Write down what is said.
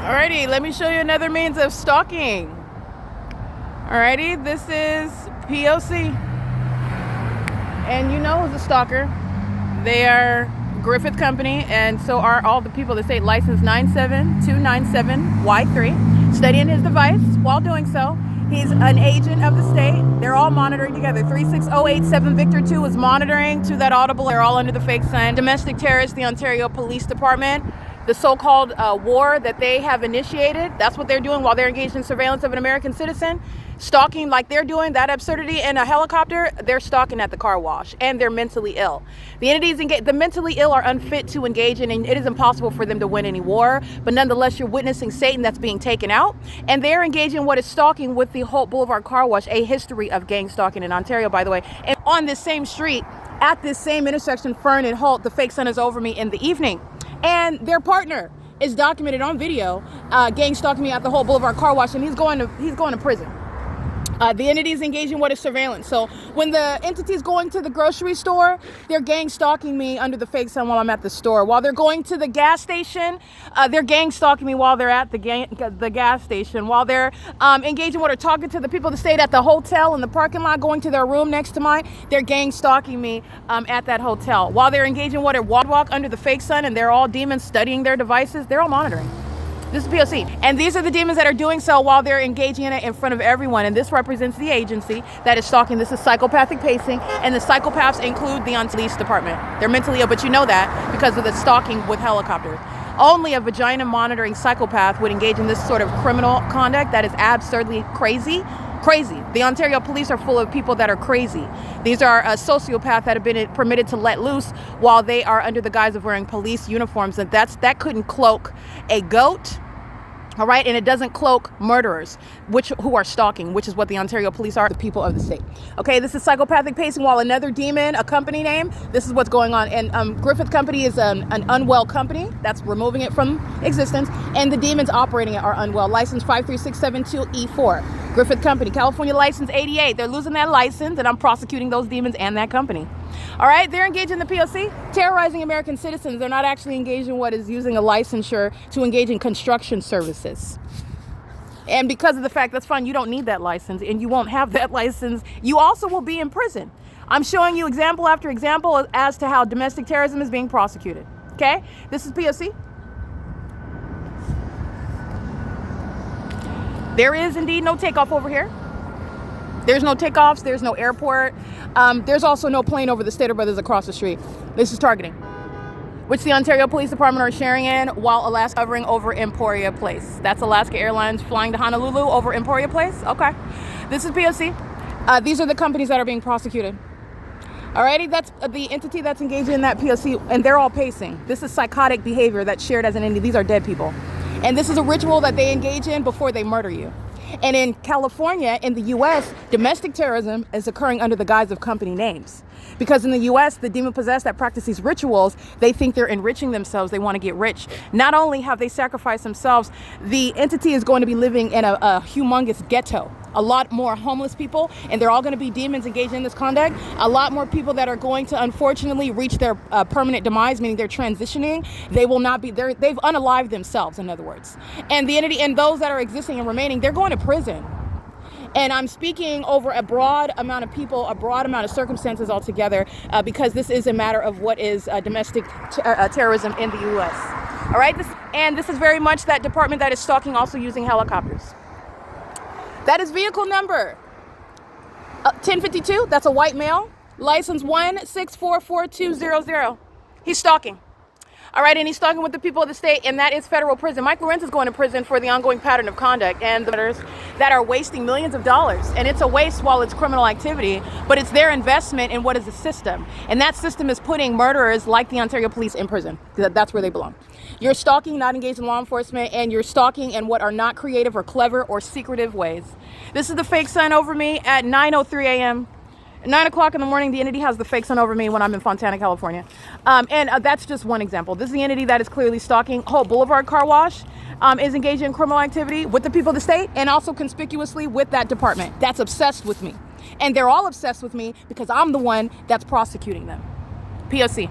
Alrighty, let me show you another means of stalking. Alrighty, this is P.O.C. And you know who's a stalker. They are Griffith Company, and so are all the people that state license 97297Y3, studying his device. While doing so, he's an agent of the state. They're all monitoring together. 36087 Victor 2 is monitoring to that audible. They're all under the fake sign. Domestic terrorists, the Ontario Police Department, the so-called war that they have initiated. That's what they're doing while they're engaged in surveillance of an American citizen. Stalking like they're doing, that absurdity in a helicopter, they're stalking at the car wash, and they're mentally ill. The entities the mentally ill are unfit to engage in, and it is impossible for them to win any war, but nonetheless, you're witnessing Satan that's being taken out, and they're engaging in what is stalking with the Holt Boulevard car wash, a history of gang stalking in Ontario, by the way. And on this same street, at this same intersection, FERN and Holt, the fake sun is over me in the evening. And their partner is documented on video, gang stalking me at the Holt Boulevard car wash, and he's going to prison. The entity is engaging what is surveillance. So when the entity is going to the grocery store, they're gang stalking me under the fake sun while I'm at the store. While they're going to the gas station, they're gang stalking me while they're at the gas station. While they're engaging what are talking to the people that stayed at the hotel in the parking lot, going to their room next to mine, they're gang stalking me at that hotel. While they're engaging what are walk under the fake sun, and they're all demons studying their devices, they're all monitoring. This is P.O.C. And these are the demons that are doing so while they're engaging in it in front of everyone. And this represents the agency that is stalking. This is psychopathic pacing. And the psychopaths include the police department. They're mentally ill, but you know that because of the stalking with helicopters. Only a vagina monitoring psychopath would engage in this sort of criminal conduct that is absurdly crazy. The Ontario police are full of people that are crazy. These are sociopaths that have been permitted to let loose while they are under the guise of wearing police uniforms. And that couldn't cloak a goat. All right, and it doesn't cloak murderers, who are stalking, which is what the Ontario police are, the people of the state. Okay, this is psychopathic pacing while another demon, a company name, this is what's going on. And Griffith Company is an unwell company that's removing it from existence, and the demons operating it are unwell. License 53672E4. Griffith Company, California license 88. They're losing that license, and I'm prosecuting those demons and that company. All right, they're engaged in the P.O.C., terrorizing American citizens. They're not actually engaged in what is using a licensure to engage in construction services. And because of the fact, that's fine, you don't need that license, and you won't have that license, you also will be in prison. I'm showing you example after example as to how domestic terrorism is being prosecuted. Okay, this is P.O.C. There is indeed no takeoff over here. There's no takeoffs, there's no airport. There's also no plane over the Stater Brothers across the street. This is targeting, which the Ontario Police Department are sharing in while Alaska hovering over EMPORIA Place. That's Alaska Airlines flying to Honolulu over EMPORIA Place. Okay, this is P.O.C. These are the companies that are being prosecuted. Alrighty, that's the entity that's engaged in that P.O.C. and they're all pacing. This is psychotic behavior that's shared as an entity. These are dead people. And this is a ritual that they engage in before they murder you. And in California, in the U.S., domestic terrorism is occurring under the guise of company names. Because in the U.S., the demon-possessed that practice these rituals, they think they're enriching themselves. They want to get rich. Not only have they sacrificed themselves, the entity is going to be living in a humongous ghetto. A lot more homeless people, and they're all going to be demons engaged in this conduct. A lot more people that are going to, unfortunately, reach their permanent demise, meaning they're transitioning. They will not be there. They've unalived themselves, in other words. And the entity and those that are existing and remaining, they're going to prison. And I'm speaking over a broad amount of people, a broad amount of circumstances altogether, because this is a matter of what is domestic terrorism in the U.S. All right, this is very much that department that is stalking, also using helicopters. That is vehicle number 1052. That's a white male. License 1644200. He's stalking. All right, and he's stalking with the people of the state, and that is federal prison. Mike LORENZ is going to prison for the ongoing pattern of conduct and the matters that are wasting millions of dollars. And it's a waste while it's criminal activity, but it's their investment in what is a system. And that system is putting murderers like the Ontario police in prison. That's where they belong. You're stalking, not engaged in law enforcement, and you're stalking in what are not creative or clever or secretive ways. This is the fake sun over me at 9:03 a.m. 9 o'clock in the morning, the entity has the fake sun over me when I'm in Fontana, California. And that's just one example. This is the entity that is clearly stalking. Holt Boulevard car wash is engaged in criminal activity with the people of the state and also conspicuously with that department. That's obsessed with me. And they're all obsessed with me because I'm the one that's prosecuting them. P.O.C.